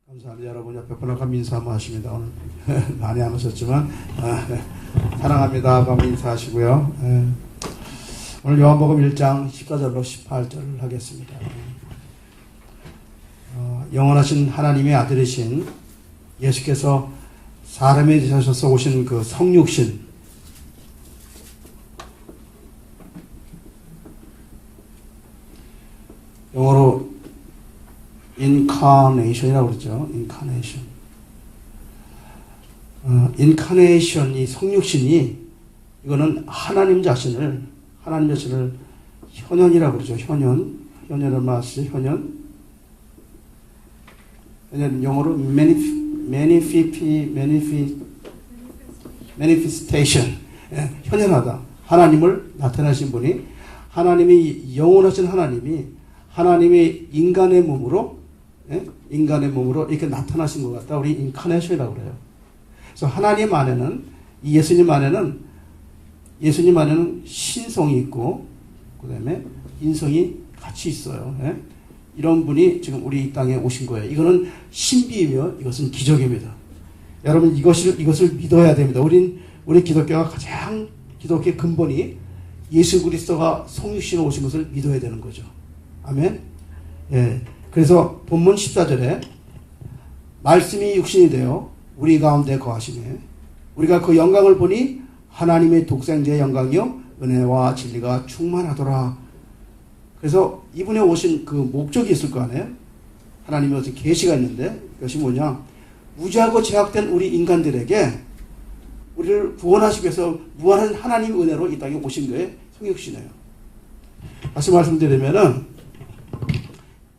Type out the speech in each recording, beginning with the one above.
감사합니다. 여러분 옆에 분하고 인사 한번 하십니다. 오늘 많이 안 오셨지만 사랑합니다 하고 인사하시고요. 오늘 요한복음 1장 14절로 18절을 하겠습니다. 영원하신 하나님의 아들이신 예수께서 사람이 되셔서 오신 그 성육신, 영어로 incarnation이라고 그러죠. incarnation이 성육신이 이거는 하나님 자신을 현현이라고 그러죠. 현현을 말하시죠. 현현 영어로 manifestation, 현현하다. 하나님을 나타내신 분이, 하나님이 영원하신 하나님이 인간의 몸으로 이렇게 나타나신 것 같다. 우리 인카네이션이라고 그래요. 그래서 하나님 안에는, 예수님 안에는 신성이 있고, 그 다음에 인성이 같이 있어요. 이런 분이 지금 우리 이 땅에 오신 거예요. 이거는 신비이며 이것은 기적입니다. 여러분 이것을 믿어야 됩니다. 우리 기독교가 가장 기독교의 근본이 예수 그리스도가 성육신으로 오신 것을 믿어야 되는 거죠. 아멘. 예. 그래서 본문 14절에 말씀이 육신이 되어 우리 가운데 거하시네. 우리가 그 영광을 보니 하나님의 독생자의 영광이요 은혜와 진리가 충만하더라. 그래서 이분이 오신 그 목적이 있을 거 아니에요? 하나님의 어떤 계시가 있는데, 그것이 뭐냐? 무지하고 제약된 우리 인간들에게 우리를 구원하시기 위해서 무한한 하나님의 은혜로 이 땅에 오신 거에 성육신이에요. 다시 말씀드리면은,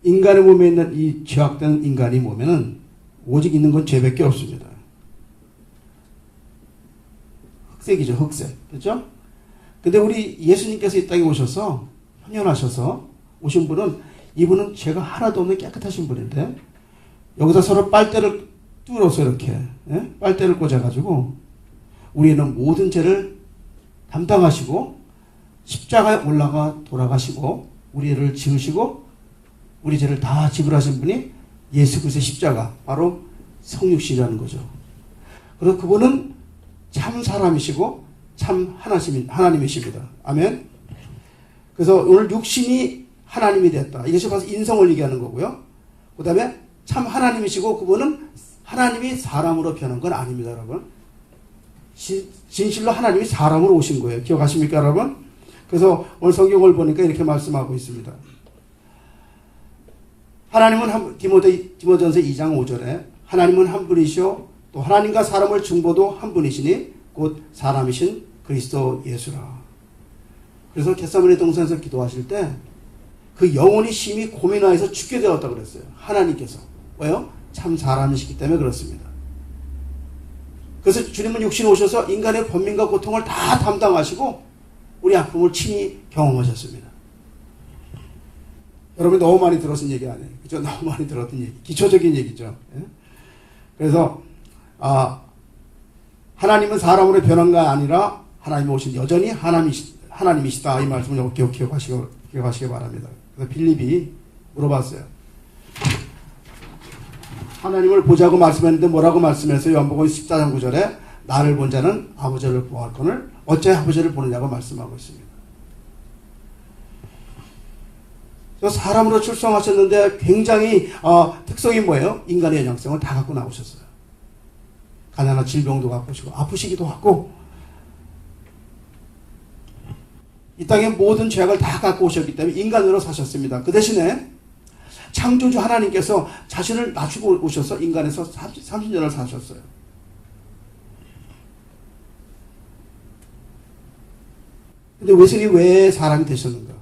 인간의 몸에 있는 이 죄악된 인간이 몸에는 오직 있는 건 죄밖에 없습니다. 흑색이죠, 흑색. 그렇죠? 근데 우리 예수님께서 이 땅에 오셔서, 현현하셔서 오신 분은, 이분은 죄가 하나도 없는 깨끗하신 분인데, 여기서 서로 빨대를 뚫어서 이렇게, 빨대를 꽂아가지고, 우리는 모든 죄를 담당하시고, 십자가에 올라가 돌아가시고, 우리를 지으시고, 우리 죄를 다 지불하신 분이 예수 그리스도의 십자가, 바로 성육신이라는 거죠. 그리고 그분은 참 사람이시고 참 하나님이십니다. 아멘. 그래서 오늘 육신이 하나님이 됐다. 이것이 바로 인성을 얘기하는 거고요. 그 다음에 참 하나님이시고 그분은 하나님이 사람으로 변한 건 아닙니다, 여러분. 진실로 하나님이 사람으로 오신 거예요. 기억하십니까, 여러분? 그래서 오늘 성경을 보니까 이렇게 말씀하고 있습니다. 하나님은 디모데전서 2장 5절에 하나님은 한 분이시오 또 하나님과 사람을 중보도 한 분이시니 곧 사람이신 그리스도 예수라. 그래서 겟세마네 동산에서 기도하실 때 그 영혼이 심히 고민하여서 죽게 되었다고 그랬어요. 하나님께서. 왜요? 참 사람이시기 때문에 그렇습니다. 그래서 주님은 육신에 오셔서 인간의 번민과 고통을 다 담당하시고 우리 아픔을 친히 경험하셨습니다. 여러분이 너무 많이 들었은 얘기 아니에요. 그죠? 너무 많이 들었던 얘기. 기초적인 얘기죠. 그래서, 하나님은 사람으로 변한 게 아니라 하나님이 오신 여전히 하나님이시다. 이 말씀을 기억하시기 바랍니다. 그래서 빌립이 물어봤어요. 하나님을 보자고 말씀했는데 뭐라고 말씀했어요? 요한복음 14장 9절에 나를 본 자는 아버지를 보았거늘 어째 아버지를 보느냐고 말씀하고 있습니다. 사람으로 출생하셨는데 굉장히 특성이 뭐예요? 인간의 영향성을 다 갖고 나오셨어요. 가난한 질병도 갖고 오시고 아프시기도 하고 이 땅의 모든 죄악을 다 갖고 오셨기 때문에 인간으로 사셨습니다. 그 대신에 창조주 하나님께서 자신을 낮추고 오셔서 인간에서 30년을 사셨어요. 근데 웨슬리 왜 사람이 되셨는가?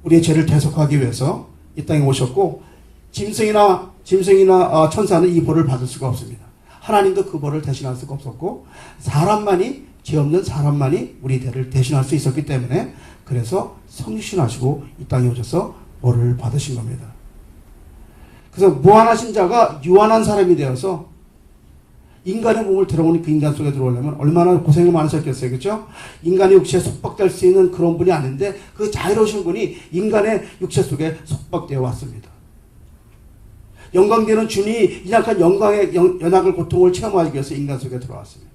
우리의 죄를 대속하기 위해서 이 땅에 오셨고 짐승이나 천사는 이 벌을 받을 수가 없습니다. 하나님도 그 벌을 대신할 수가 없었고 죄 없는 사람만이 우리 죄를 대신할 수 있었기 때문에 그래서 성육신하시고 이 땅에 오셔서 벌을 받으신 겁니다. 그래서 무한하신 자가 유한한 사람이 되어서 인간의 몸을 들어오니 그 인간 속에 들어오려면 얼마나 고생이 많으셨겠어요. 그렇죠? 인간의 육체에 속박될 수 있는 그런 분이 아닌데 그 자유로우신 분이 인간의 육체 속에 속박되어 왔습니다. 영광되는 주님이 연약한 영광의 연약을 고통을 체험하기 위해서 인간 속에 들어왔습니다.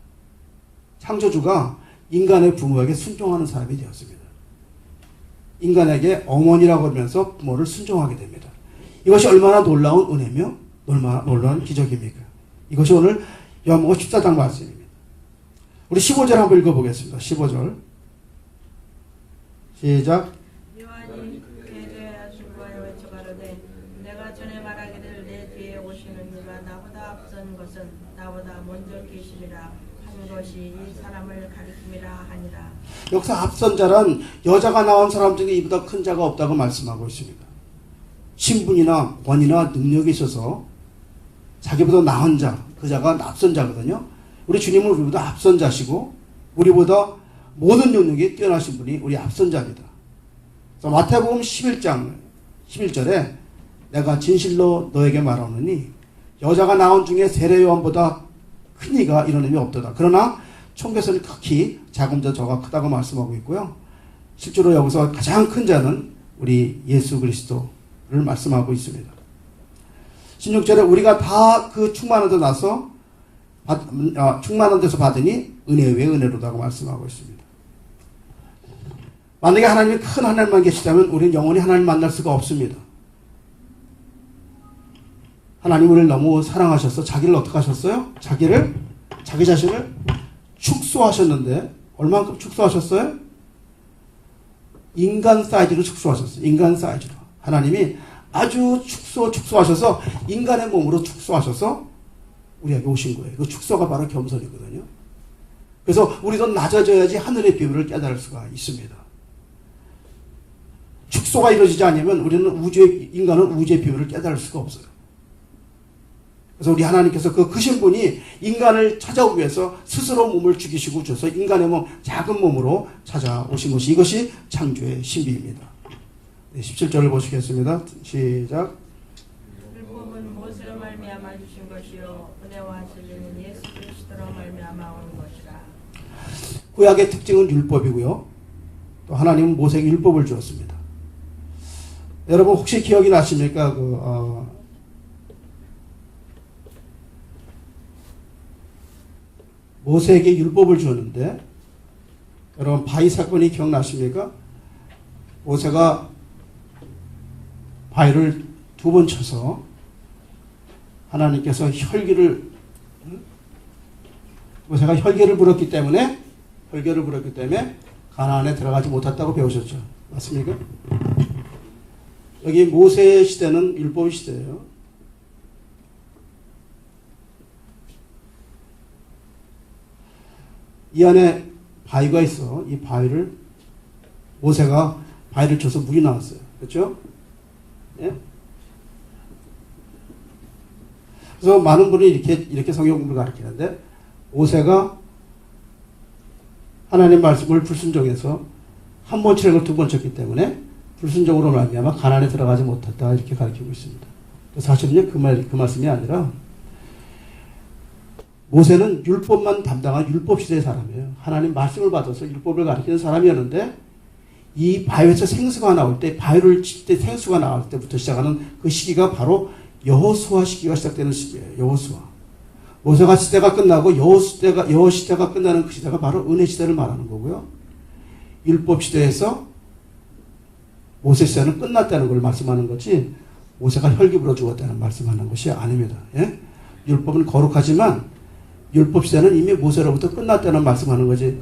창조주가 인간의 부모에게 순종하는 사람이 되었습니다. 인간에게 어머니라고 하면서 부모를 순종하게 됩니다. 이것이 얼마나 놀라운 은혜며 얼마나 놀라운 기적입니까? 이것이 오늘 요한복음 14장 말씀입니다. 우리 15절 한번 읽어보겠습니다. 15절 시작. 요한이 대저야 중과에 외쳐가로되 내가 전에 말하기를 내 뒤에 오시는 이가 나보다 앞선 것은 나보다 먼저 계심이라 한 것이 이 사람을 가리킴이라 하니라. 여기서 앞선 자란 여자가 낳은 사람 중에 이보다 큰 자가 없다고 말씀하고 있습니다. 신분이나 권위나 능력이 있어서 자기보다 나은 자, 그 자가 앞선 자거든요. 우리 주님은 우리보다 앞선 자시고 우리보다 모든 능력이 뛰어나신 분이 우리 앞선 자입니다. 그래서 마태복음 11장 11절에 내가 진실로 너에게 말하노니 여자가 낳은 중에 세례 요한보다 큰 이가 이런 없도다. 그러나 총개선이 극히 작은 자 저가 크다고 말씀하고 있고요. 실제로 여기서 가장 큰 자는 우리 예수 그리스도를 말씀하고 있습니다. 16절에 우리가 다 그 충만한 데 나서 충만한 데서 받으니 은혜 외에 은혜로다고 말씀하고 있습니다. 만약에 하나님이 큰 하나님만 계시다면 우리는 영원히 하나님 만날 수가 없습니다. 하나님 우리를 너무 사랑하셔서 자기를 어떻게 하셨어요? 자기 자신을 축소하셨는데 얼마만큼 축소하셨어요? 인간 사이즈로 축소하셨어요. 인간 사이즈로. 하나님이 아주 축소하셔서 인간의 몸으로 축소하셔서 우리에게 오신 거예요. 그 축소가 바로 겸손이거든요. 그래서 우리도 낮아져야지 하늘의 비밀을 깨달을 수가 있습니다. 축소가 이루어지지 않으면 인간은 우주의 비밀을 깨달을 수가 없어요. 그래서 우리 하나님께서 그 크신 분이 인간을 찾아오기 위해서 스스로 몸을 죽이시고 주셔서 인간의 몸, 작은 몸으로 찾아오신 것이 이것이 창조의 신비입니다. 네, 17절을 보시겠습니다. 시작. 율법은 모세로 말미암아 주신 것이요 은혜와 진리는 예수 그리스도로 말미암아 온 것이라. 구약의 특징은 율법이고요. 또 하나님은 모세에게 율법을 주었습니다. 여러분 혹시 기억이 나십니까? 모세에게 율법을 주었는데 여러분 바위 사건이 기억나십니까? 모세가 바위를 2번 쳐서 하나님께서 모세가 혈기를 불었기 때문에 가나안에 들어가지 못했다고 배우셨죠. 맞습니까? 여기 모세의 시대는 율법 시대예요. 이 안에 바위가 있어. 이 바위를 모세가 바위를 쳐서 물이 나왔어요. 그렇죠? 예? 그래서 많은 분이 이렇게 성경 공부를 가르치는데 모세가 하나님 말씀을 불순종해서 한 번 치는 걸 2번 쳤기 때문에 불순종으로 말미암아 가나안에 들어가지 못했다 이렇게 가르치고 있습니다. 사실은요 그 말씀이 아니라 모세는 율법만 담당한 율법 시대의 사람이에요. 하나님 말씀을 받아서 율법을 가르치는 사람이었는데 이 바위에서 생수가 나올 때 바위를 칠 때 생수가 나올 때부터 시작하는 그 시기가 바로 여호수아 시기가 시작되는 시기예요. 여호수아. 모세가 시대가 끝나고 여호 시대가 끝나는 그 시대가 바로 은혜 시대를 말하는 거고요. 율법 시대에서 모세 시대는 끝났다는 걸 말씀하는 거지 모세가 혈기 불어 죽었다는 말씀하는 것이 아닙니다. 예? 율법은 거룩하지만 율법 시대는 이미 모세로부터 끝났다는 말씀하는 거지.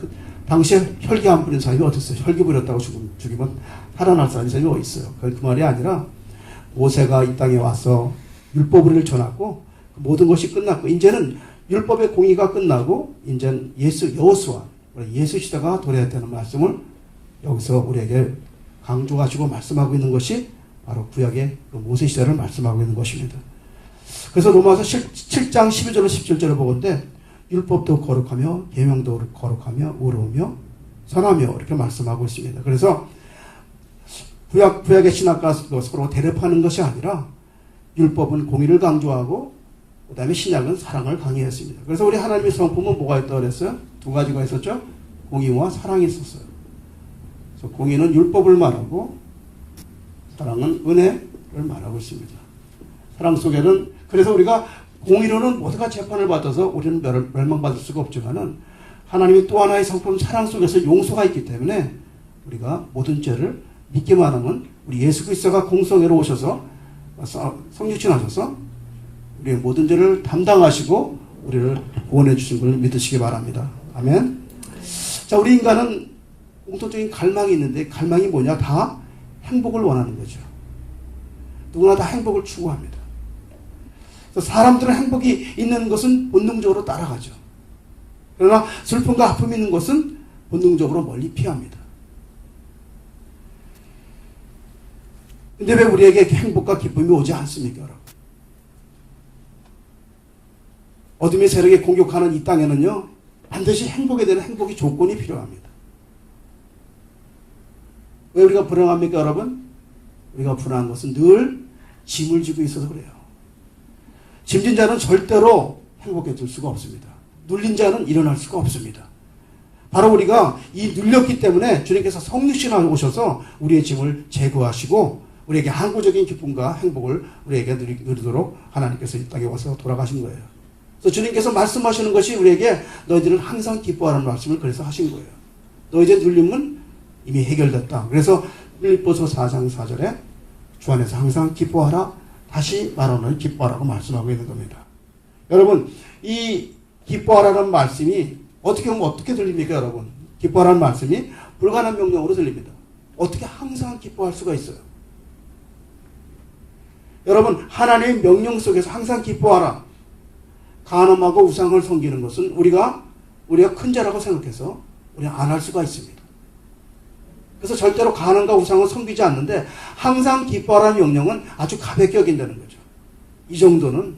당시에 혈기 안 부린 사람이 어디 있어요? 혈기 부렸다고 죽이면 살아날 사람이 어디 있어요? 그 말이 아니라 모세가 이 땅에 와서 율법을 전하고 모든 것이 끝났고 이제는 율법의 공의가 끝나고 이제는 여호수아 예수 시대가 도래했다는 말씀을 여기서 우리에게 강조하시고 말씀하고 있는 것이 바로 구약의 그 모세 시대를 말씀하고 있는 것입니다. 그래서 로마서 7장 12절로 17절을 보건대 율법도 거룩하며 계명도 거룩하며 의로우며 선하며 이렇게 말씀하고 있습니다. 그래서 구약의 신학과 서로 대립하는 것이 아니라 율법은 공의를 강조하고 그 다음에 신약은 사랑을 강의했습니다. 그래서 우리 하나님의 성품은 뭐가 있다고 그랬어요? 2가지가 있었죠? 공의와 사랑이 있었어요. 그래서 공의는 율법을 말하고 사랑은 은혜를 말하고 있습니다. 사랑 속에는 그래서 우리가 공의로는 모두가 재판을 받아서 우리는 멸망받을 수가 없지만은 하나님이 또 하나의 성품 사랑 속에서 용서가 있기 때문에 우리가 모든 죄를 믿기만 하면 우리 예수 그리스도가 공성회로 오셔서 성육신하셔서 우리의 모든 죄를 담당하시고 우리를 구원해 주신 것을 믿으시기 바랍니다. 아멘. 자, 우리 인간은 공통적인 갈망이 있는데 갈망이 뭐냐? 다 행복을 원하는 거죠. 누구나 다 행복을 추구합니다. 그래서 사람들은 행복이 있는 것은 본능적으로 따라가죠. 그러나 슬픔과 아픔이 있는 것은 본능적으로 멀리 피합니다. 근데 왜 우리에게 행복과 기쁨이 오지 않습니까, 여러분? 어둠의 세력에 공격하는 이 땅에는요, 반드시 행복에 대한 행복의 조건이 필요합니다. 왜 우리가 불행합니까, 여러분? 우리가 불행한 것은 늘 짐을 지고 있어서 그래요. 짐진 자는 절대로 행복해질 수가 없습니다. 눌린 자는 일어날 수가 없습니다. 바로 우리가 이 눌렸기 때문에 주님께서 성육신하고 오셔서 우리의 짐을 제거하시고 우리에게 항구적인 기쁨과 행복을 우리에게 누리도록 하나님께서 이 땅에 와서 돌아가신 거예요. 그래서 주님께서 말씀하시는 것이 우리에게 너희들은 항상 기뻐하라는 말씀을 그래서 하신 거예요. 너희들의 눌림은 이미 해결됐다. 그래서 빌립보서 4장 4절에 주 안에서 항상 기뻐하라. 다시 말하는 기뻐하라고 말씀하고 있는 겁니다. 여러분, 이 기뻐하라는 말씀이 어떻게 보면 어떻게 들립니까, 여러분? 기뻐하라는 말씀이 불가능한 명령으로 들립니다. 어떻게 항상 기뻐할 수가 있어요? 여러분, 하나님의 명령 속에서 항상 기뻐하라. 간음하고 우상을 섬기는 것은 우리가 큰 죄라고 생각해서 우리가 안 할 수가 있습니다. 그래서 절대로 간음과 우상을 섬기지 않는데 항상 기뻐하라는 명령은 아주 가볍게 여긴다는 거죠. 이 정도는.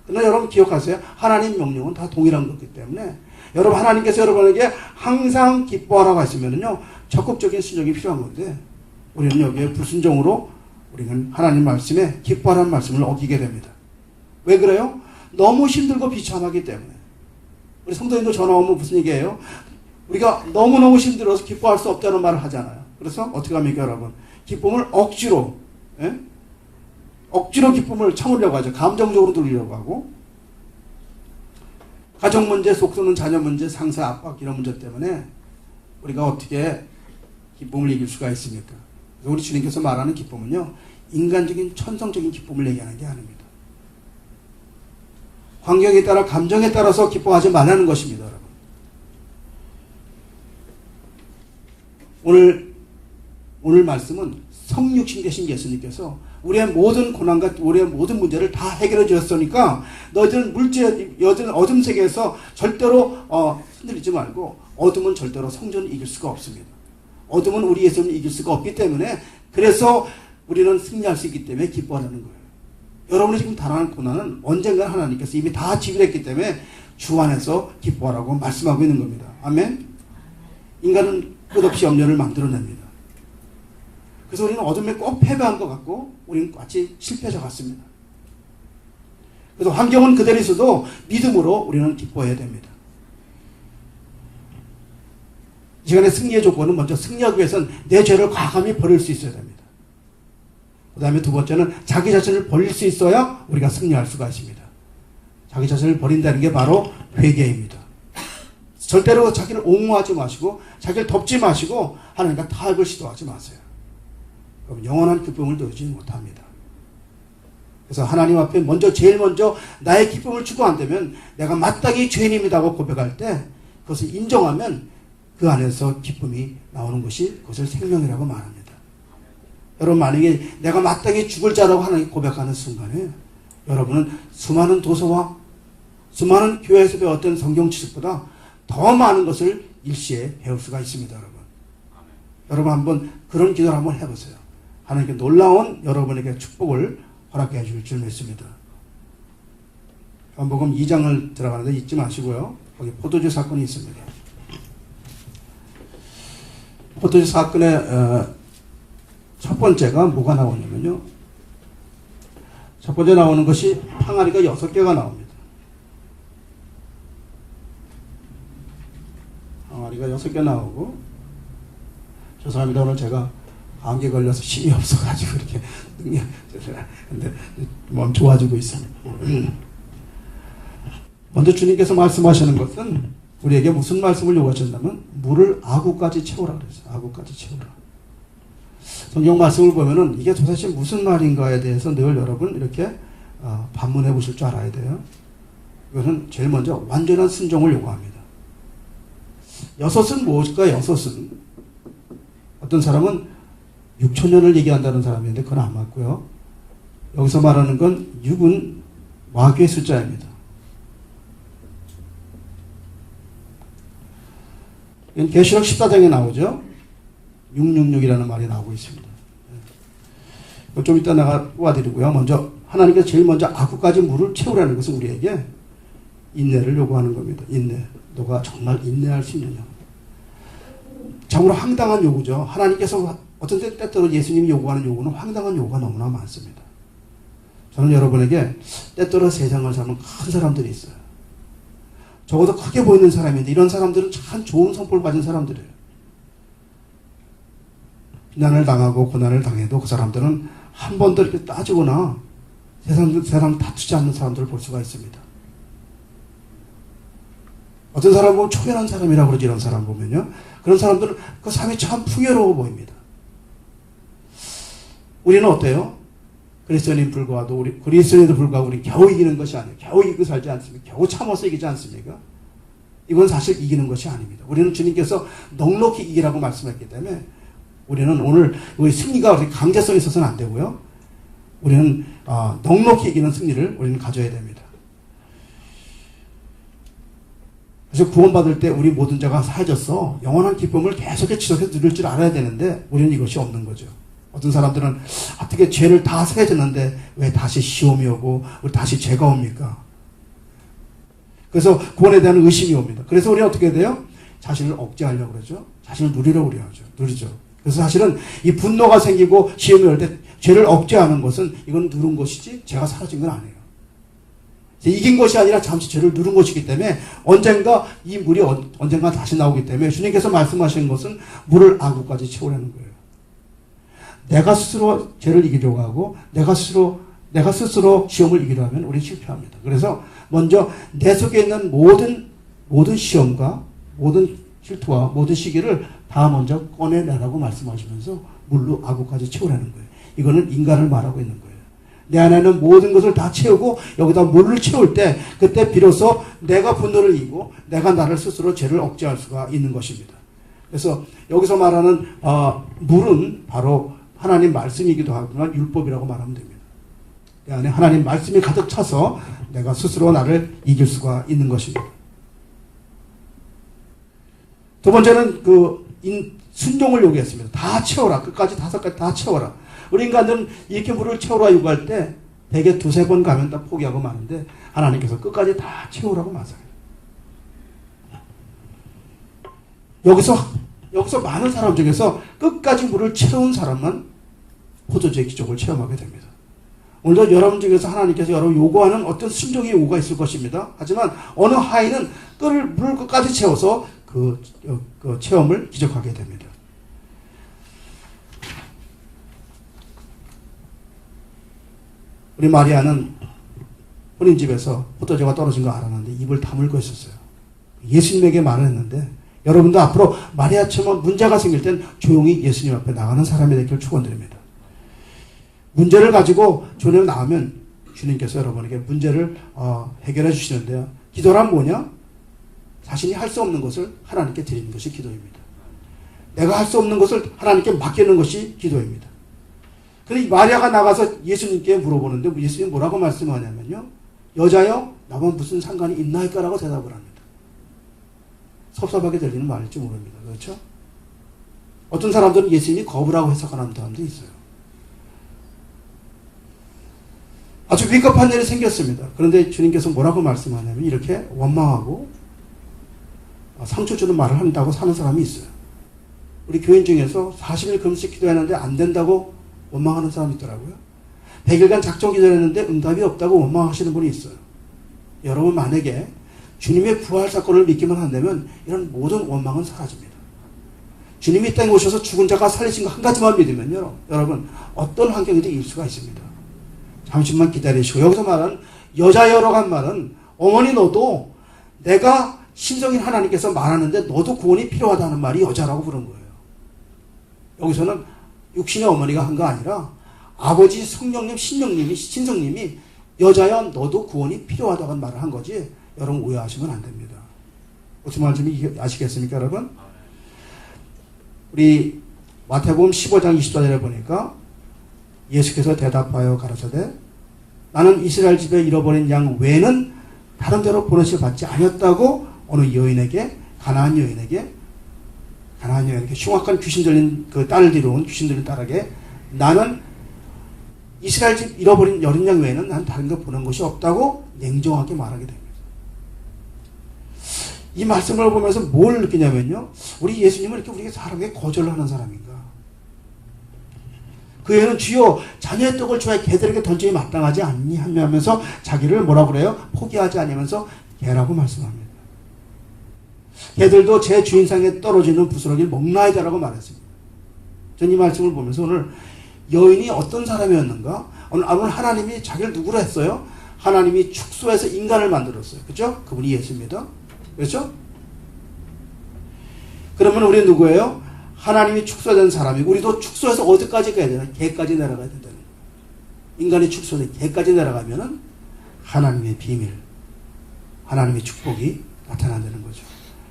그러나 여러분 기억하세요. 하나님 명령은 다 동일한 거기 때문에 여러분 하나님께서 여러분에게 항상 기뻐하라고 하시면은요 적극적인 순종이 필요한 건데 우리는 여기에 불순종으로 우리는 하나님 말씀에 기뻐하라는 말씀을 어기게 됩니다. 왜 그래요? 너무 힘들고 비참하기 때문에. 우리 성도님도 전화 오면 무슨 얘기예요? 우리가 너무너무 힘들어서 기뻐할 수 없다는 말을 하잖아요. 그래서 어떻게 합니까, 여러분? 기쁨을 억지로 기쁨을 참으려고 하죠. 감정적으로 누리려고 하고. 가정 문제, 속쓰는 자녀 문제, 상사 압박 이런 문제 때문에 우리가 어떻게 기쁨을 이길 수가 있습니까? 그래서 우리 주님께서 말하는 기쁨은요, 인간적인 천성적인 기쁨을 얘기하는 게 아닙니다. 환경에 따라 감정에 따라서 기뻐하지 말라는 것입니다, 여러분. 오늘 말씀은 성육신 되신 예수님께서 우리의 모든 고난과 우리의 모든 문제를 다 해결해 주셨으니까 너희들은 여전히 어둠 세계에서 절대로 흔들리지 말고 어둠은 절대로 성전을 이길 수가 없습니다. 어둠은 우리 예수님을 이길 수가 없기 때문에 그래서 우리는 승리할 수 있기 때문에 기뻐하는 거예요. 여러분이 지금 당하는 고난은 언젠가 하나님께서 이미 다 지불했기 때문에 주 안에서 기뻐하라고 말씀하고 있는 겁니다. 아멘? 인간은 끝없이 염려를 만들어냅니다. 그래서 우리는 어둠에 꼭 패배한 것 같고 우리는 마치 실패자 같습니다. 그래서 환경은 그대로 있어도 믿음으로 우리는 기뻐해야 됩니다. 이 시간에 승리의 조건은 먼저 승리하기 위해서는 내 죄를 과감히 버릴 수 있어야 됩니다. 그 다음에 두 번째는 자기 자신을 버릴 수 있어야 우리가 승리할 수가 있습니다. 자기 자신을 버린다는 게 바로 회개입니다. 절대로 자기를 옹호하지 마시고 자기를 덮지 마시고 하나님과 타협을 시도하지 마세요. 그럼 영원한 기쁨을 누리지 못합니다. 그래서 하나님 앞에 제일 먼저 나의 기쁨을 추구 안 되면 내가 마땅히 죄인입니다고 고백할 때 그것을 인정하면 그 안에서 기쁨이 나오는 것이 그것을 생명이라고 말합니다. 여러분 만약에 내가 마땅히 죽을 자라고 하나님 고백하는 순간에 여러분은 수많은 도서와 수많은 교회에서 배웠던 성경 지식보다 더 많은 것을 일시에 배울 수가 있습니다. 여러분 한번 그런 기도를 한번 해보세요. 하나님께 놀라운 여러분에게 축복을 허락해 줄 줄 믿습니다. 요한복음 2장을 들어가는데 잊지 마시고요. 거기 포도주 사건이 있습니다. 포도주 사건의 첫 번째가 뭐가 나오냐면요. 첫 번째 나오는 것이 항아리가 6개가 나옵니다. 항아리가 6개 나오고 죄송합니다. 오늘 제가 감기에 걸려서 힘이 없어가지고 이렇게 근데 몸 좋아지고 있습니다. 먼저 주님께서 말씀하시는 것은 우리에게 무슨 말씀을 요구하셨냐면 물을 아구까지 채우라 그랬어요. 아구까지 채우라. 성경 말씀을 보면은 이게 도대체 무슨 말인가에 대해서 늘 여러분 이렇게 반문해 보실 줄 알아야 돼요. 이것은 제일 먼저 완전한 순종을 요구합니다. 여섯은 무엇일까? 여섯은 어떤 사람은 6,000년을 얘기한다는 사람이 있는데 그건 안 맞고요. 여기서 말하는 건 6은 마귀의 숫자입니다. 계시록 14장에 나오죠. 666이라는 말이 나오고 있습니다. 좀 이따 내가 도와드리고요. 먼저 하나님께서 제일 먼저 아구까지 물을 채우라는 것은 우리에게 인내를 요구하는 겁니다. 인내. 너가 정말 인내할 수 있느냐. 참으로 황당한 요구죠. 하나님께서 어떤 때때로 예수님이 요구하는 요구는 황당한 요구가 너무나 많습니다. 저는 여러분에게 때때로 세상을 사는 큰 사람들이 있어요. 적어도 크게 보이는 사람인데 이런 사람들은 참 좋은 성품을 가진 사람들이에요. 비난을 당하고 고난을 당해도 그 사람들은 한 번도 이렇게 따지거나 세상 다투지 않는 사람들을 볼 수가 있습니다. 어떤 사람 보면 초연한 사람이라고 그러지. 이런 사람 보면요. 그런 사람들은 그 삶이 참 풍요로워 보입니다. 우리는 어때요? 그리스도인인 불구하고 그리스도인에도 불구하고 우리 겨우 이기는 것이 아니에요. 겨우 이기고 살지 않습니까? 겨우 참아서 이기지 않습니까? 이건 사실 이기는 것이 아닙니다. 우리는 주님께서 넉넉히 이기라고 말씀했기 때문에 우리는 오늘 우리 승리가 우리 강제성이 있어서는 안 되고요. 우리는 넉넉히 이기는 승리를 우리는 가져야 됩니다. 그래서 구원받을 때 우리 모든 자가 사해졌어. 영원한 기쁨을 계속해 지속해서 누릴 줄 알아야 되는데 우리는 이것이 없는 거죠. 어떤 사람들은 어떻게 죄를 다 사해졌는데 왜 다시 시험이 오고 우리 다시 죄가 옵니까? 그래서 구원에 대한 의심이 옵니다. 그래서 우리는 어떻게 돼요? 자신을 억제하려고 그러죠. 자신을 누리려고 누리죠. 그래서 사실은 이 분노가 생기고 시험이 올 때 죄를 억제하는 것은 이건 누른 것이지 죄가 사라진 건 아니에요. 이긴 것이 아니라 잠시 죄를 누른 것이기 때문에 언젠가 이 물이 언젠가 다시 나오기 때문에 주님께서 말씀하시는 것은 물을 아구까지 채우라는 거예요. 내가 스스로 죄를 이기려고 하고 내가 스스로 시험을 이기려 하면 우리는 실패합니다. 그래서 먼저 내 속에 있는 모든 시험과 모든 실투와 모든 시기를 다 먼저 꺼내내라고 말씀하시면서 물로 아구까지 채우라는 거예요. 이거는 인간을 말하고 있는 거예요. 내 안에는 모든 것을 다 채우고 여기다 물을 채울 때 그때 비로소 내가 분노를 이기고 내가 나를 스스로 죄를 억제할 수가 있는 것입니다. 그래서 여기서 말하는 물은 바로 하나님 말씀이기도 하지만 율법이라고 말하면 됩니다. 내 안에 하나님 말씀이 가득 차서 내가 스스로 나를 이길 수가 있는 것입니다. 두 번째는 순종을 요구했습니다. 다 채워라. 끝까지 5가지 다 채워라. 우리 인간들은 이렇게 물을 채우라 요구할 때 대개 2-3번 가면 다 포기하고 마는데 하나님께서 끝까지 다 채우라고 말씀해요. 여기서 많은 사람 중에서 끝까지 물을 채운 사람만 포도주의 기적을 체험하게 됩니다. 오늘도 여러분 중에서 하나님께서 여러분 요구하는 어떤 순종의 요구가 있을 것입니다. 하지만 어느 하인은 물을 끝까지 채워서 그 체험을 기적하게 됩니다. 우리 마리아는 혼인집에서 포도주가 떨어진 거 알았는데 입을 다물고 있었어요. 예수님에게 말을 했는데 여러분도 앞으로 마리아처럼 문제가 생길 땐 조용히 예수님 앞에 나가는 사람이 되길 축원드립니다. 문제를 가지고 주님 나오면 주님께서 여러분에게 문제를 해결해 주시는데요. 기도란 뭐냐? 자신이 할 수 없는 것을 하나님께 드리는 것이 기도입니다. 내가 할 수 없는 것을 하나님께 맡기는 것이 기도입니다. 그런데 마리아가 나가서 예수님께 물어보는데 예수님 뭐라고 말씀하냐면요. 여자여 나만 무슨 상관이 있나이까라고 대답을 합니다. 섭섭하게 들리는 말일지 모릅니다. 그렇죠? 어떤 사람들은 예수님이 거부라고 해석하는 사람도 있어요. 아주 위급한 일이 생겼습니다. 그런데 주님께서 뭐라고 말씀하냐면 이렇게 원망하고 상처 주는 말을 한다고 사는 사람이 있어요. 우리 교인 중에서 40일 금식 기도했는데 안 된다고 원망하는 사람이 있더라고요. 100일간 작정 기도했는데 응답이 없다고 원망하시는 분이 있어요. 여러분 만약에 주님의 부활 사건을 믿기만 한다면 이런 모든 원망은 사라집니다. 주님이 이 땅에 오셔서 죽은 자가 살리신 거 한 가지만 믿으면요, 여러분 어떤 환경에도 이길 수가 있습니다. 잠시만 기다리시고, 여기서 말하는 여자여라고 한 말은 어머니 너도 내가 신성인 하나님께서 말하는데 너도 구원이 필요하다는 말이 여자라고 부른 거예요. 여기서는 육신의 어머니가 한 거 아니라 아버지 성령님, 신성님이 여자야 너도 구원이 필요하다는 말을 한 거지, 여러분 오해하시면 안 됩니다. 무슨 말인지 아시겠습니까, 여러분? 우리 마태복음 15장 24절에 보니까 예수께서 대답하여 가라사대 나는 이스라엘 집에 잃어버린 양 외에는 다른 데로 보내시 받지 아니었다고 어느 여인에게, 가나안 여인에게 흉악한 귀신 들린 그 딸을 뒤로온 귀신 들린 딸에게 나는 이스라엘 집 잃어버린 여린 양 외에는 난 다른 데 보낸 것이 없다고 냉정하게 말하게 됩니다. 이 말씀을 보면서 뭘 느끼냐면요, 우리 예수님은 이렇게 우리에게 사람에게 거절을 하는 사람인가? 그 애는 주여 자녀의 떡을 주의 개들에게 던지기 마땅하지 않니 하면서 자기를 뭐라고 그래요? 포기하지 않으면서 개라고 말씀합니다. 개들도 제 주인상에 떨어지는 부스러기를 먹나이다라고 말했습니다. 전 이 말씀을 보면서 오늘 여인이 어떤 사람이었는가? 오늘 하나님이 자기를 누구로 했어요? 하나님이 축소해서 인간을 만들었어요. 그죠? 그분이 예수입니다. 그렇죠? 그러면 우리 누구예요? 하나님이 축소된 사람이고, 우리도 축소해서 어디까지 가야 되나? 개까지 내려가야 된다는 거예요. 인간이 축소된 개까지 내려가면은 하나님의 비밀, 하나님의 축복이 나타난다는 거죠.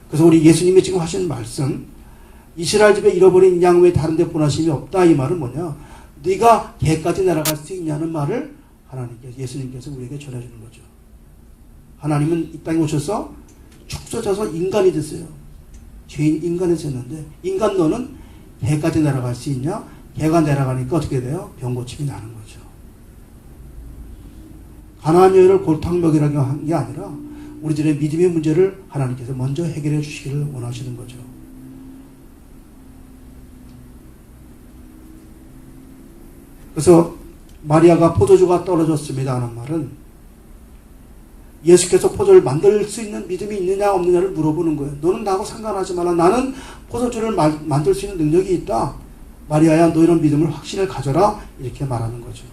그래서 우리 예수님이 지금 하신 말씀, 이스라엘 집에 잃어버린 양 외에 다른 데 보내심이 없다, 이 말은 뭐냐? 네가 개까지 내려갈 수 있냐는 말을 하나님께서, 예수님께서 우리에게 전해주는 거죠. 하나님은 이 땅에 오셔서 축소져서 인간이 됐어요. 죄인 인간이 됐는데, 인간 너는 개까지 내려갈 수 있냐? 개가 내려가니까 어떻게 돼요? 병고침이 나는 거죠. 가나안 여인을 골탕 먹이라고 한 게 아니라 우리들의 믿음의 문제를 하나님께서 먼저 해결해 주시기를 원하시는 거죠. 그래서 마리아가 포도주가 떨어졌습니다 하는 말은 예수께서 포도를 만들 수 있는 믿음이 있느냐 없느냐를 물어보는 거예요. 너는 나하고 상관하지 마라. 나는 포도주를 만들 수 있는 능력이 있다. 마리아야, 너 이런 믿음을, 확신을 가져라. 이렇게 말하는 거죠.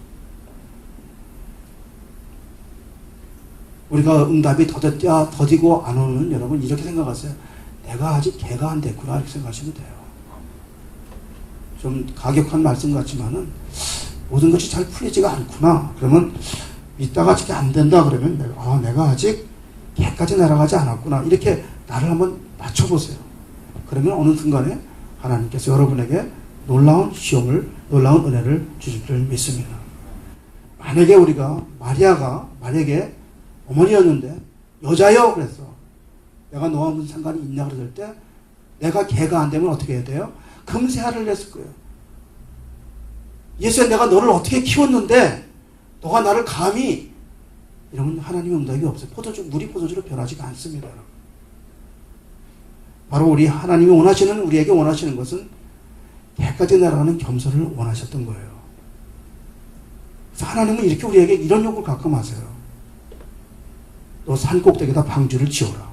우리가 응답이 더디고 안 오면 여러분 이렇게 생각하세요. 내가 아직 개가 안 됐구나, 이렇게 생각하시면 돼요. 좀 가격한 말씀 같지만은 모든 것이 잘 풀리지가 않구나. 그러면 이따가 아직 안 된다 그러면 내가 아직 개까지 날아가지 않았구나. 이렇게 나를 한번 맞춰보세요. 그러면 어느 순간에 하나님께서 여러분에게 놀라운 시험을, 놀라운 은혜를 주실 줄 믿습니다. 만약에 우리가, 마리아가 만약에 어머니였는데 여자여 그랬어. 내가 너와 무슨 상관이 있냐 그랬을 때 내가 개가 안 되면 어떻게 해야 돼요? 금세알을 냈을 거예요. 예수야, 내가 너를 어떻게 키웠는데 너가 나를 감히, 이러면 하나님의 응답이 없어요. 물이 포도주로 변하지가 않습니다. 바로 우리 하나님이 우리에게 원하시는 것은 개까지 날아가는 겸손을 원하셨던 거예요. 그래서 하나님은 이렇게 우리에게 이런 요구를 가끔 하세요. 너 산꼭대기에다 방주를 지어라.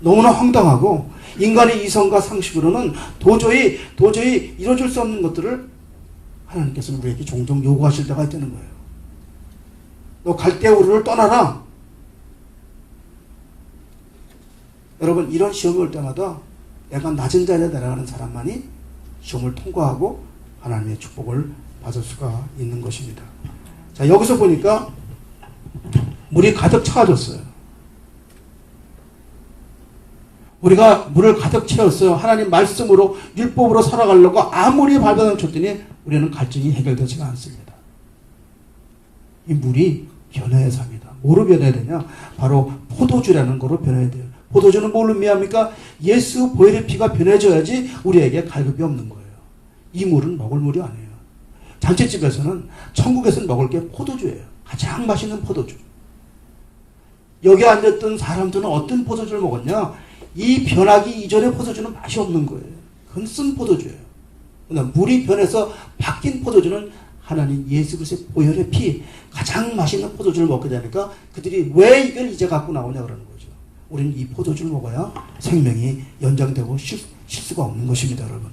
너무나 황당하고 인간의 이성과 상식으로는 도저히 이루어질 수 없는 것들을 하나님께서는 우리에게 종종 요구하실 때가 있다는 거예요. 너 갈대우르를 떠나라. 여러분, 이런 시험이 올 때마다 내가 낮은 자리에 내려가는 사람만이 시험을 통과하고 하나님의 축복을 받을 수가 있는 것입니다. 자, 여기서 보니까 물이 가득 차졌어요. 우리가 물을 가득 채웠어요. 하나님 말씀으로, 율법으로 살아가려고 아무리 발버둥 쳤더니 우리는 갈증이 해결되지가 않습니다. 이 물이 변해야 삽니다. 뭐로 변해야 되냐? 바로 포도주라는 거로 변해야 돼요. 포도주는 뭘 의미합니까? 예수 보혈의 피가 변해져야지 우리에게 갈급이 없는 거예요. 이 물은 먹을 물이 아니에요. 잔치집에서는, 천국에서는 먹을 게 포도주예요. 가장 맛있는 포도주. 여기 앉았던 사람들은 어떤 포도주를 먹었냐? 이 변하기 이전의 포도주는 맛이 없는 거예요. 그건 쓴 포도주예요. 그러나 물이 변해서 바뀐 포도주는 하나님 예수 그리스도의 보혈의 피, 가장 맛있는 포도주를 먹게 되니까 그들이 왜 이걸 이제 갖고 나오냐 그러는 거죠. 우리는 이 포도주를 먹어야 생명이 연장되고 실수가 없는 것입니다, 여러분.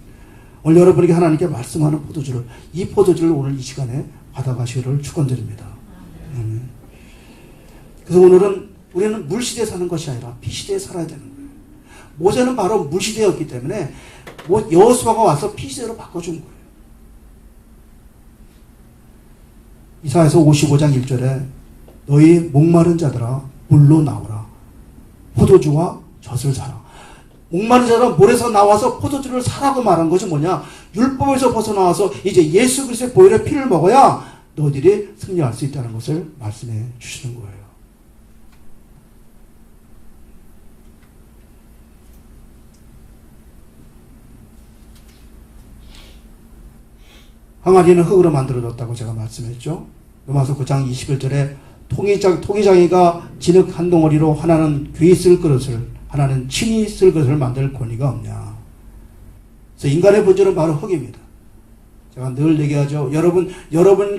오늘 여러분에게 하나님께 말씀하는 포도주를, 이 포도주를 오늘 이 시간에 받아가시기를 축원드립니다. 그래서 오늘은 우리는 물시대에 사는 것이 아니라 피시대에 살아야 되는 거예요. 모세는 바로 물시대였기 때문에 여호수아가 와서 피시대로 바꿔준 거예요. 이사야서 55장 1절에 너희 목마른 자들아 물로 나오라. 포도주와 젖을 사라. 목마른 자들아 물에서 나와서 포도주를 사라고 말한 것이 뭐냐? 율법에서 벗어나와서 이제 예수 그리스도의 보혈의 피를 먹어야 너희들이 승리할 수 있다는 것을 말씀해 주시는 거예요. 항아리는 흙으로 만들어졌다고 제가 말씀했죠. 로마서 9장 21절에 토기장이가 진흙 한 덩어리로 하나는 귀히 쓸 그릇을 하나는 친히 쓸 그릇을 만들 권위가 없냐. 그래서 인간의 본질은 바로 흙입니다. 제가 늘 얘기하죠. 여러분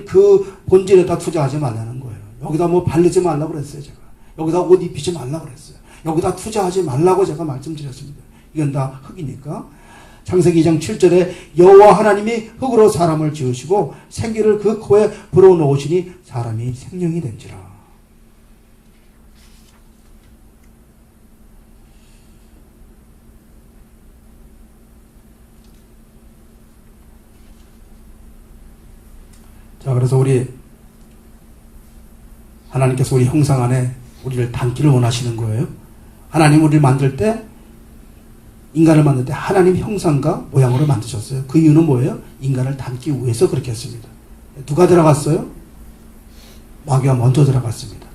그 본질에다 투자하지 말라는 거예요. 여기다 뭐 바르지 말라고 그랬어요. 제가 여기다 옷 입히지 말라고 그랬어요. 여기다 투자하지 말라고 제가 말씀드렸습니다. 이건 다 흙이니까. 창세기 2장 7절에 여호와 하나님이 흙으로 사람을 지으시고 생기를 그 코에 불어넣으시니 사람이 생명이 된지라. 자, 그래서 우리 하나님께서 우리 형상 안에 우리를 담기를 원하시는 거예요. 하나님 우리를 만들 때 인간을 만들 때 하나님 형상과 모양으로 만드셨어요. 그 이유는 뭐예요? 인간을 담기 위해서 그렇게 했습니다. 누가 들어갔어요? 마귀가 먼저 들어갔습니다.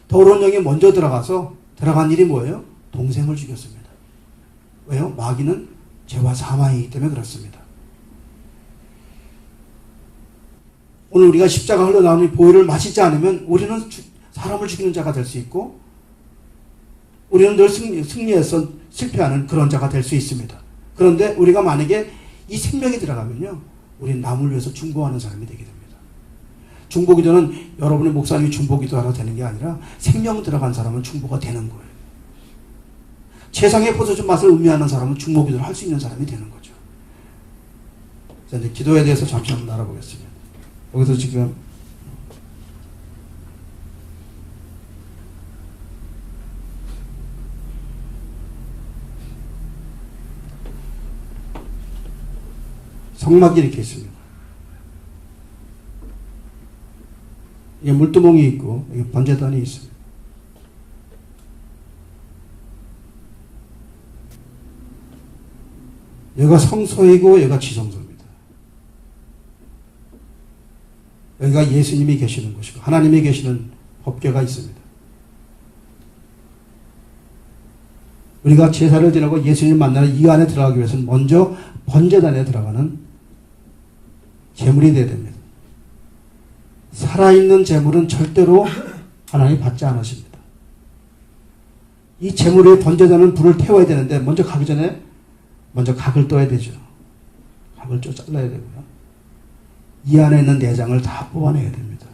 더러운 영이 먼저 들어간 일이 뭐예요? 동생을 죽였습니다. 왜요? 마귀는 죄와 사망이기 때문에 그렇습니다. 오늘 우리가 십자가 흘러나오는 보혈을 마시지 않으면 우리는 사람을 죽이는 자가 될 수 있고 우리는 늘 승리해서 실패하는 그런 자가 될 수 있습니다. 그런데 우리가 만약에 이 생명이 들어가면요, 우리는 남을 위해서 중보하는 사람이 되게 됩니다. 중보기도는 여러분의 목사님이 중보기도하러 되는 게 아니라 생명 들어간 사람은 중보가 되는 거예요. 세상의 포도주 맛을 음미하는 사람은 중보기도를 할 수 있는 사람이 되는 거죠. 자, 이제 기도에 대해서 잠시 한번 알아보겠습니다. 여기서 지금 성막이 이렇게 있습니다. 이게 물두멍이 있고 여기 번제단이 있습니다. 여기가 성소이고 여기가 지성소입니다. 여기가 예수님이 계시는 곳이고 하나님이 계시는 법궤가 있습니다. 우리가 제사를 지내고 예수님을 만나는 이 안에 들어가기 위해서는 먼저 번제단에 들어가는 제물이 되어야 됩니다. 살아있는 제물은 절대로 하나님 받지 않으십니다. 이 제물의 번제단은 불을 태워야 되는데 먼저 가기 전에 먼저 각을 떠야 되죠. 각을 잘라야 되고요. 이 안에 있는 내장을 다 뽑아내야 됩니다.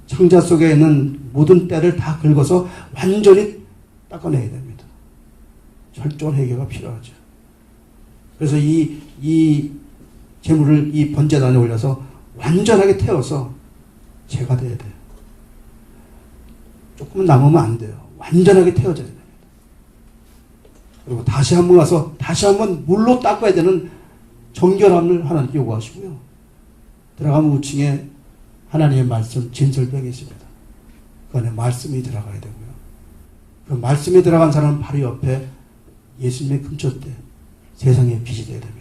창자 속에 있는 모든 때를 다 긁어서 완전히 닦아내야 됩니다. 철저한 해결가 필요하죠. 그래서 이 제물을 이 번제단에 올려서 완전하게 태워서 제가 돼야 돼요. 조금은 남으면 안 돼요. 완전하게 태워져야 됩니다. 그리고 다시 한번 가서 다시 한번 물로 닦아야 되는 정결함을 하나님께 요구하시고요. 들어가면 우층에 하나님의 말씀 진설벽이 있습니다. 그 안에 말씀이 들어가야 되고요. 그 말씀이 들어간 사람은 바로 옆에 예수님의 금초대 세상에 빛이 되어야 됩니다.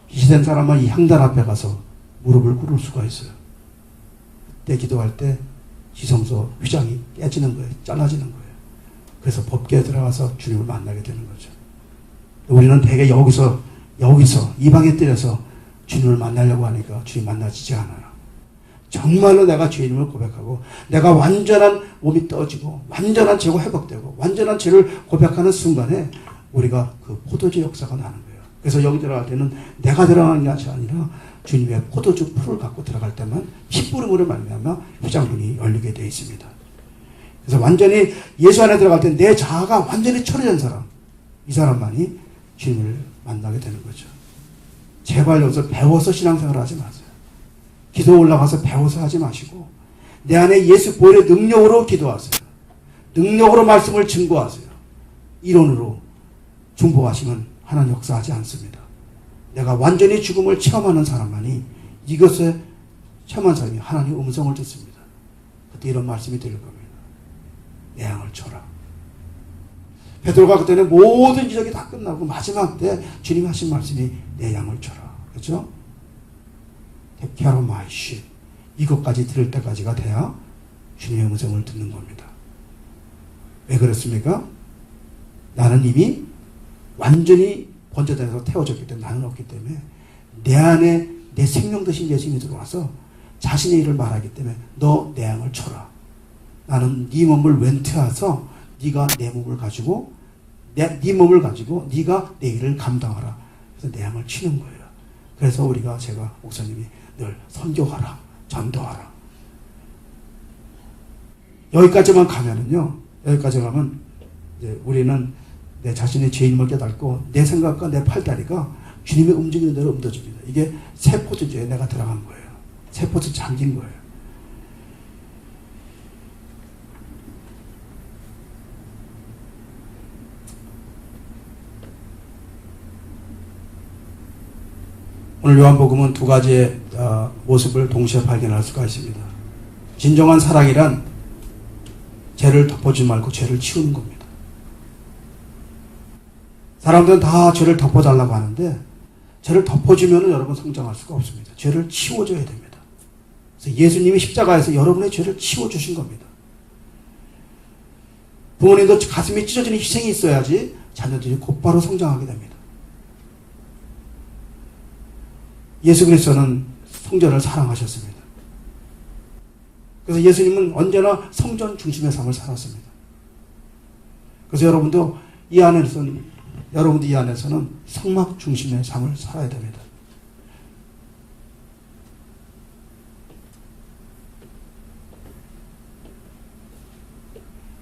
빛이 된 사람은 이 향단 앞에 가서 무릎을 꿇을 수가 있어요. 그때 기도할 때 지성소 휘장이 깨지는 거예요. 잘라지는 거예요. 그래서 법궤에 들어가서 주님을 만나게 되는 거죠. 우리는 대개 여기서 이 방에 때려서 주님을 만나려고 하니까 주님 만나지지 않아요. 정말로 내가 주님을 고백하고 내가 완전한 몸이 떠지고 완전한 죄가 회복되고 완전한 죄를 고백하는 순간에 우리가 그 포도주 역사가 나는 거예요. 그래서 여기 들어갈 때는 내가 들어가는 것이 아니라 주님의 포도주 풀을 갖고 들어갈 때만 핏부름으로 말미암아 휘장문이 열리게 되어 있습니다. 그래서 완전히 예수 안에 들어갈 때 내 자아가 완전히 처리된 사람, 이 사람만이 주님을 만나게 되는 거죠. 제발 여기서 배워서 신앙생활 하지 마세요. 기도 올라가서 배워서 하지 마시고 내 안에 예수 보혈의 능력으로 기도하세요. 능력으로 말씀을 증거하세요. 이론으로 중보하시면 하나님 역사하지 않습니다. 내가 완전히 죽음을 체험하는 사람만이 이것에 체험한 사람이 하나님의 음성을 듣습니다. 그때 이런 말씀이 들릴 겁니다. 내 양을 쳐라. 베드로가 그때는 모든 기적이 다 끝나고 마지막 때 주님이 하신 말씀이 내 양을 쳐라. 그렇죠? Take care of my sheep. 이것까지 들을 때까지가 돼야 주님의 음성을 듣는 겁니다. 왜 그렇습니까? 나는 이미 완전히 번제단에서 태워졌기 때문에 나는 없기 때문에 내 안에 내 생명 되신 예수님이 들어와서 자신의 일을 말하기 때문에 너 내 양을 쳐라. 나는 네 몸을 웬트해서 네가 내 몸을 가지고 네 몸을 가지고 네가 내 일을 감당하라. 그래서 내 양을 치는 거예요. 그래서 제가 목사님이 늘 선교하라, 전도하라. 여기까지만 가면은요. 여기까지 가면 이제 우리는 내 자신의 죄인임을 깨닫고 내 생각과 내 팔다리가 주님의 움직이는 대로 움직입니다. 이게 세포트죄에 내가 들어간 거예요. 세포트 잠긴 거예요. 오늘 요한복음은 두 가지의 모습을 동시에 발견할 수가 있습니다. 진정한 사랑이란 죄를 덮어주지 말고 죄를 치우는 겁니다. 사람들은 다 죄를 덮어달라고 하는데 죄를 덮어주면 여러분 성장할 수가 없습니다. 죄를 치워줘야 됩니다. 그래서 예수님이 십자가에서 여러분의 죄를 치워주신 겁니다. 부모님도 가슴이 찢어지는 희생이 있어야지 자녀들이 곧바로 성장하게 됩니다. 예수 그리스도는 성전을 사랑하셨습니다. 그래서 예수님은 언제나 성전 중심의 삶을 살았습니다. 그래서 여러분도 이 안에서는 성막 중심의 삶을 살아야 됩니다.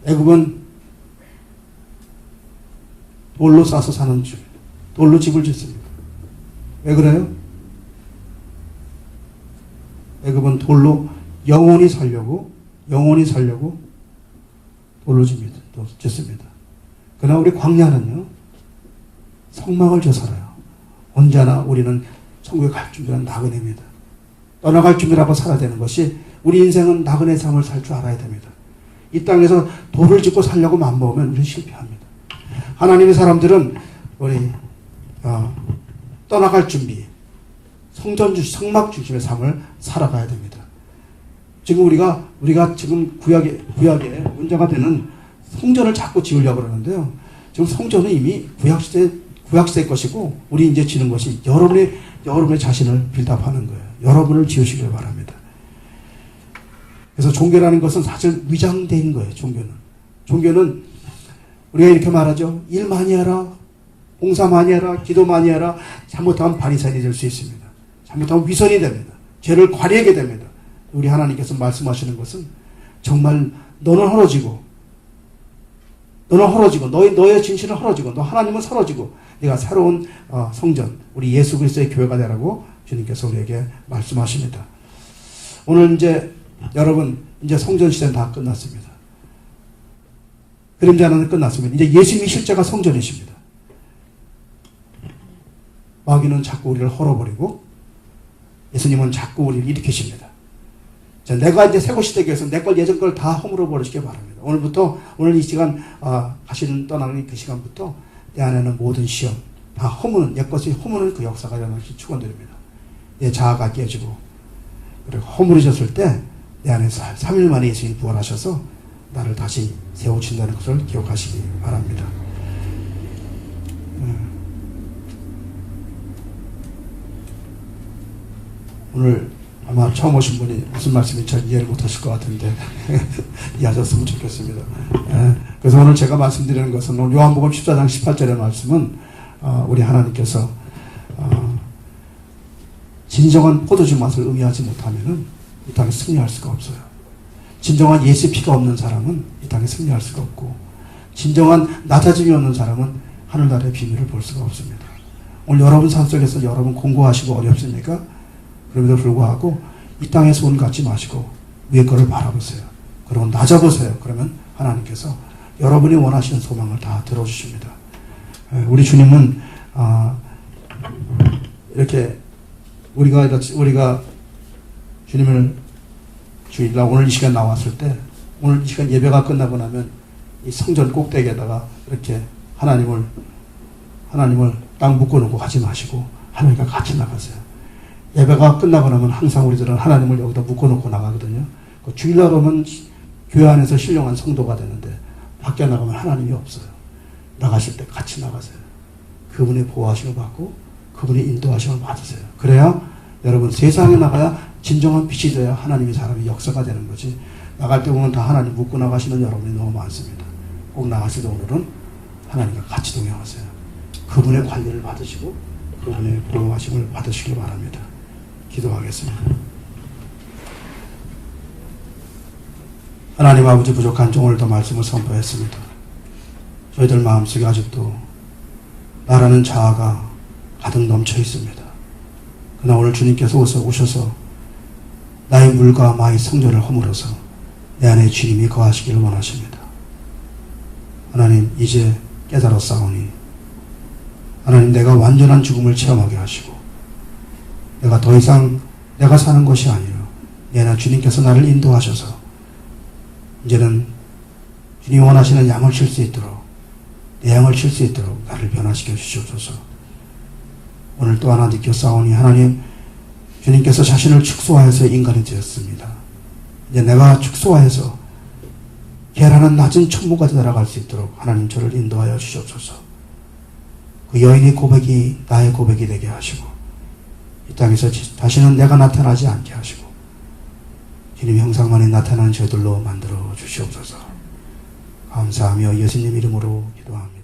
애굽은 돌로 싸서 사는 집, 돌로 집을 짓습니다. 왜 그래요? 애굽은 돌로 영원히 살려고 돌로 짓습니다. 그러나 우리 광야는요, 성막을 져 살아요. 언제나 우리는 천국에 갈 준비는 나그네입니다. 떠나갈 준비라고 살아야 되는 것이 우리 인생은 나그네 삶을 살 줄 알아야 됩니다. 이 땅에서 돌을 짓고 살려고 맘먹으면 우리는 실패합니다. 하나님의 사람들은 떠나갈 준비, 성막 중심의 삶을 살아가야 됩니다. 지금 우리가 지금 구약에 문제가 되는 성전을 자꾸 지으려고 그러는데요. 지금 성전은 이미 구약시대의 것이고, 우리 이제 지는 것이 여러분의 자신을 빌답하는 거예요. 여러분을 지으시길 바랍니다. 그래서 종교라는 것은 사실 위장된 거예요. 종교는 우리가 이렇게 말하죠. 일 많이 해라, 봉사 많이 해라, 기도 많이 해라. 잘못하면 바리새인이 될 수 있습니다. 잘못하면 위선이 됩니다. 죄를 관리하게 됩니다. 우리 하나님께서 말씀하시는 것은 정말 너는 헐어지고 너의 진실은 헐어지고 너 하나님은 사라지고 네가 새로운 성전, 우리 예수 그리스도의 교회가 되라고 주님께서 우리에게 말씀하십니다. 오늘 여러분 성전 시대는 다 끝났습니다. 그림자는 끝났습니다. 이제 예수님이 실제가 성전이십니다. 마귀는 자꾸 우리를 헐어버리고 예수님은 자꾸 우리를 일으키십니다. 자, 내가 이제 새고 시대기 위해서 내 걸 예전 걸 다 허물어 버리시기 바랍니다. 오늘 이 시간 떠나는 그 시간부터 내 안에는 모든 시험 다 허무는 옛것이 허무는 그 역사가 일어나기 축원드립니다. 내 자아가 깨지고 그리고 허물어졌을 때 내 안에서 3일 만에 예수님이 부활하셔서 나를 다시 세우신다는 것을 기억하시기 바랍니다. 오늘 아마 처음 오신 분이 무슨 말씀인지 잘 이해를 못하실 것 같은데 이해하셨으면 좋겠습니다. 그래서 오늘 제가 말씀드리는 것은 오늘 요한복음 14장 18절의 말씀은 우리 하나님께서 진정한 포도주 맛을 의미하지 못하면은 이 땅에 승리할 수가 없어요. 진정한 예수 피가 없는 사람은 이 땅에 승리할 수가 없고, 진정한 낮아짐이 없는 사람은 하늘나라의 비밀을 볼 수가 없습니다. 오늘 여러분 삶 속에서 여러분 공고하시고 어렵습니까? 그럼에도 불구하고 이 땅의 소원 갖지 마시고 위의 거를 바라보세요. 그리고 낮아보세요. 그러면 하나님께서 여러분이 원하시는 소망을 다 들어주십니다. 우리 주님은 이렇게 우리가 주님을 주일날 오늘 이 시간 나왔을 때 오늘 이 시간 예배가 끝나고 나면 이 성전 꼭대기에다가 이렇게 하나님을 딱 묶어놓고 가지 마시고 하나님과 같이 나가세요. 예배가 끝나고 나면 항상 우리들은 하나님을 여기다 묶어놓고 나가거든요. 주일날 오면 교회 안에서 신령한 성도가 되는데 밖에 나가면 하나님이 없어요. 나가실 때 같이 나가세요. 그분의 보호하심을 받고 그분의 인도하심을 받으세요. 그래야 여러분 세상에 나가야 진정한 빛이 돼야 하나님의 사람이 역사가 되는 거지. 나갈 때 보면 다 하나님 묶고 나가시는 여러분이 너무 많습니다. 꼭 나가실 때 오늘은 하나님과 같이 동행하세요. 그분의 관리를 받으시고 그분의 보호하심을 받으시길 바랍니다. 기도하겠습니다. 하나님 아버지, 부족한 오늘도 말씀을 선포했습니다. 저희들 마음속에 아직도 나라는 자아가 가득 넘쳐 있습니다. 그러나 오늘 주님께서 오셔서 나의 물과 마의 성전을 허물어서 내 안에 주님이 거하시기를 원하십니다. 하나님, 이제 깨달았사오니 하나님, 내가 완전한 죽음을 체험하게 하시고 내가 더 이상 내가 사는 것이 아니라 내 안에 주님께서 나를 인도하셔서 이제는 주님이 원하시는 양을 칠 수 있도록, 내 양을 칠 수 있도록 나를 변화시켜 주시옵소서. 오늘 또 하나 느꼈사오니 하나님, 주님께서 자신을 축소하여서 인간이 되었습니다. 이제 내가 축소하여서 계란은 낮은 천문까지 날아갈 수 있도록 하나님 저를 인도하여 주시옵소서. 그 여인의 고백이 나의 고백이 되게 하시고 이 땅에서 다시는 내가 나타나지 않게 하시고 주님 형상만이 나타나는 저들로 만들어 주시옵소서. 감사하며 예수님 이름으로 기도합니다.